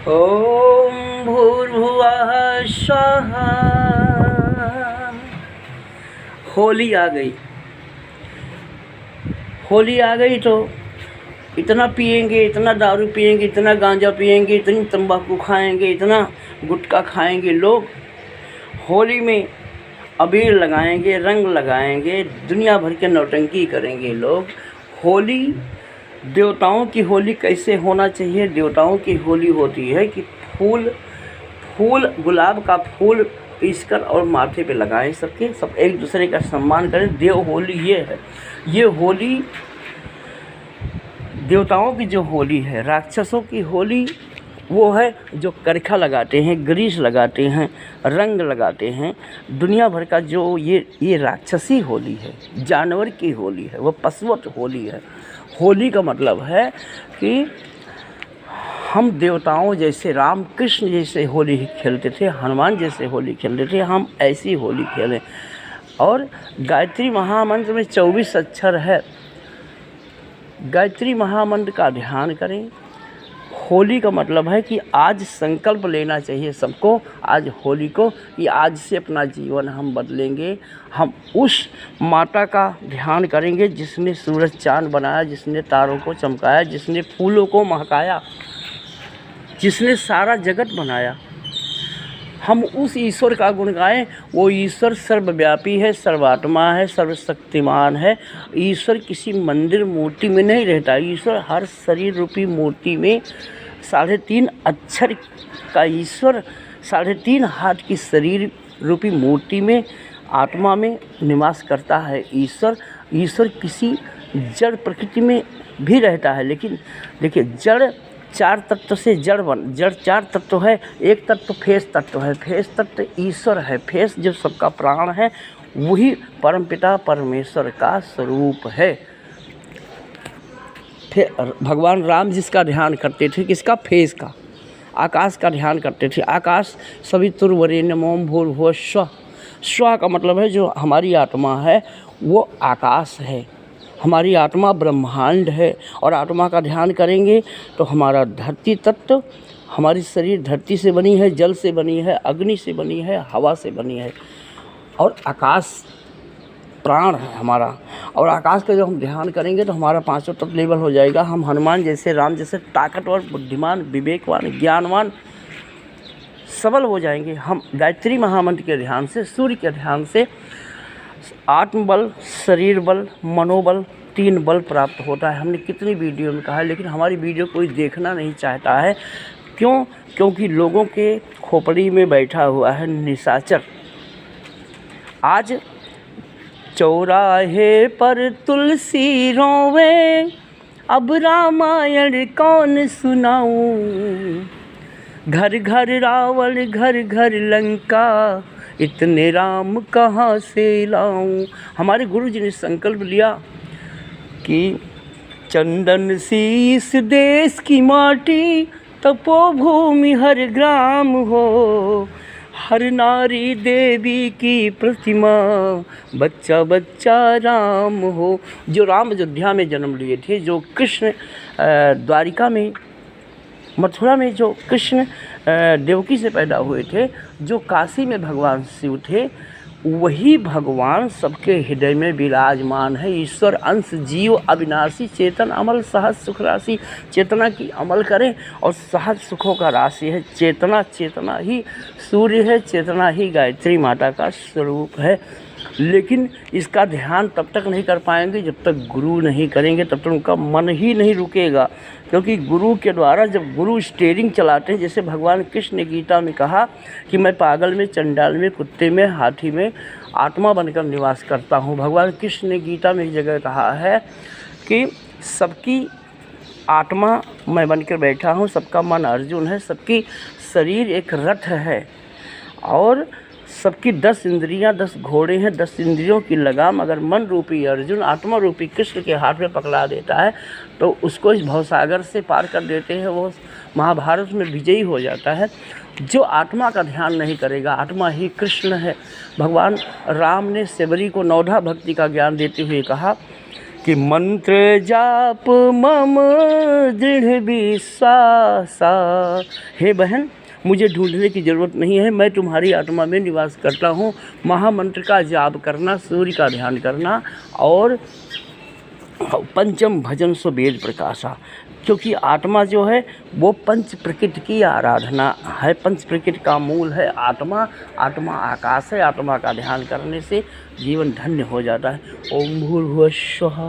ओम भूर्भुवः स्वः। होली आ गई। होली आ गई तो इतना पिएंगे, इतना दारू पिएंगे, इतना गांजा पिएंगे, इतनी तंबाकू खाएंगे, इतना गुटखा खाएंगे लोग। होली में अबीर लगाएंगे, रंग लगाएंगे, दुनिया भर के नौटंकी करेंगे लोग। होली देवताओं की होली कैसे होना चाहिए? देवताओं की होली होती है कि फूल गुलाब का फूल पीसकर और माथे पे लगाएं, सब एक दूसरे का सम्मान करें। देव होली ये है। ये होली देवताओं की जो होली है। राक्षसों की होली वो है जो करखा लगाते हैं, ग्रीस लगाते हैं, रंग लगाते हैं। दुनिया भर का जो ये राक्षसी होली है, जानवर की होली है, वो पशुवत होली है। होली का मतलब है कि हम देवताओं जैसे, राम कृष्ण जैसे होली खेलते थे, हनुमान जैसे होली खेलते थे, हम ऐसी होली खेलें। और गायत्री महामंत्र में 24 अक्षर है। गायत्री महामंत्र का ध्यान करें। होली का मतलब है कि आज संकल्प लेना चाहिए सबको, आज होली को, कि आज से अपना जीवन हम बदलेंगे। हम उस माता का ध्यान करेंगे जिसने सूरज चाँद बनाया, जिसने तारों को चमकाया, जिसने फूलों को महकाया, जिसने सारा जगत बनाया। हम उस ईश्वर का गुण गाएं। वो ईश्वर सर्वव्यापी है, सर्वात्मा है, सर्वशक्तिमान है। ईश्वर किसी मंदिर मूर्ति में नहीं रहता। ईश्वर हर शरीर रूपी मूर्ति में 3.5 अक्षर का ईश्वर 3.5 हाथ की शरीर रूपी मूर्ति में, आत्मा में निवास करता है। ईश्वर किसी जड़ प्रकृति में भी रहता है। लेकिन देखिए, जड़ 4 तत्व से जड़ 4 तत्व है। एक तत्व फेस तत्व है। फेस तत्व ईश्वर है। फेस जो सबका प्राण है, वही परमपिता परमेश्वर का स्वरूप है। भगवान राम जिसका ध्यान करते थे, किसका? फेस का। आकाश का ध्यान करते थे। आकाश सवितुर्वरेण्यम भूर्भुवः स्वः। स्व का मतलब है जो हमारी आत्मा है वो आकाश है। हमारी आत्मा ब्रह्मांड है। और आत्मा का ध्यान करेंगे तो हमारा धरती तत्व, हमारी शरीर धरती से बनी है, जल से बनी है, अग्नि से बनी है, हवा से बनी है, और आकाश प्राण है हमारा। और आकाश का जब हम ध्यान करेंगे तो हमारा 5वां तत्व लेवल हो जाएगा। हम हनुमान जैसे, राम जैसे ताकतवर, बुद्धिमान, विवेकवान, ज्ञानवान, सबल हो जाएंगे। हम गायत्री महामंत्र के ध्यान से, सूर्य के ध्यान से आत्मबल, शरीर बल, मनोबल, 3 बल प्राप्त होता है। हमने कितनी वीडियो में कहा है, लेकिन हमारी वीडियो कोई देखना नहीं चाहता है। क्यों? क्योंकि लोगों के खोपड़ी में बैठा हुआ है निशाचर। आज चौराहे पर तुलसी रोवे, अब रामायण कौन सुनाऊं। घर घर रावण, घर घर लंका, इतने राम कहाँ से लाऊं। हमारे गुरु जी ने संकल्प लिया कि चंदन सी इस देश की माटी, तपोभूमि हर ग्राम हो, हर नारी देवी की प्रतिमा, बच्चा बच्चा राम हो। जो राम अयोध्या में जन्म लिए थे, जो कृष्ण द्वारिका में, मथुरा में जो कृष्ण देवकी से पैदा हुए थे, जो काशी में भगवान शिव थे, वही भगवान सबके हृदय में विराजमान है। ईश्वर अंश जीव अविनाशी, चेतन अमल सहज सुख राशि। चेतना की अमल करें और सहज सुखों का राशि है। चेतना ही सूर्य है, चेतना ही गायत्री माता का स्वरूप है। लेकिन इसका ध्यान तब तक नहीं कर पाएंगे जब तक गुरु नहीं करेंगे, तब तक उनका मन ही नहीं रुकेगा। क्योंकि गुरु के द्वारा, जब गुरु स्टीयरिंग चलाते हैं, जैसे भगवान कृष्ण ने गीता में कहा कि मैं पागल में, चंडाल में, कुत्ते में, हाथी में आत्मा बनकर निवास करता हूँ। भगवान कृष्ण ने गीता में एक जगह कहा है कि सबकी आत्मा मैं बनकर बैठा हूँ, सबका मन अर्जुन है, सबकी शरीर एक रथ है, और सबकी 10 इंद्रियां 10 घोड़े हैं। 10 इंद्रियों की लगाम अगर मन रूपी अर्जुन, आत्मा रूपी कृष्ण के हाथ में पकड़ा देता है तो उसको इस भवसागर से पार कर देते हैं। वो महाभारत में विजयी हो जाता है। जो आत्मा का ध्यान नहीं करेगा, आत्मा ही कृष्ण है। भगवान राम ने शबरी को 9धा भक्ति का ज्ञान देते हुए कहा कि मंत्र जाप मम दृढ़ विश्वासा। हे बहन, मुझे ढूंढने की ज़रूरत नहीं है, मैं तुम्हारी आत्मा में निवास करता हूँ। महामंत्र का जाप करना, सूर्य का ध्यान करना और पंचम भजन सो वेद प्रकाशा, क्योंकि आत्मा जो है वो पंच प्रकृति की आराधना है। पंच प्रकृति का मूल है आत्मा। आत्मा आकाश है। आत्मा का ध्यान करने से जीवन धन्य हो जाता है। ओम भूर्भुवः स्वः।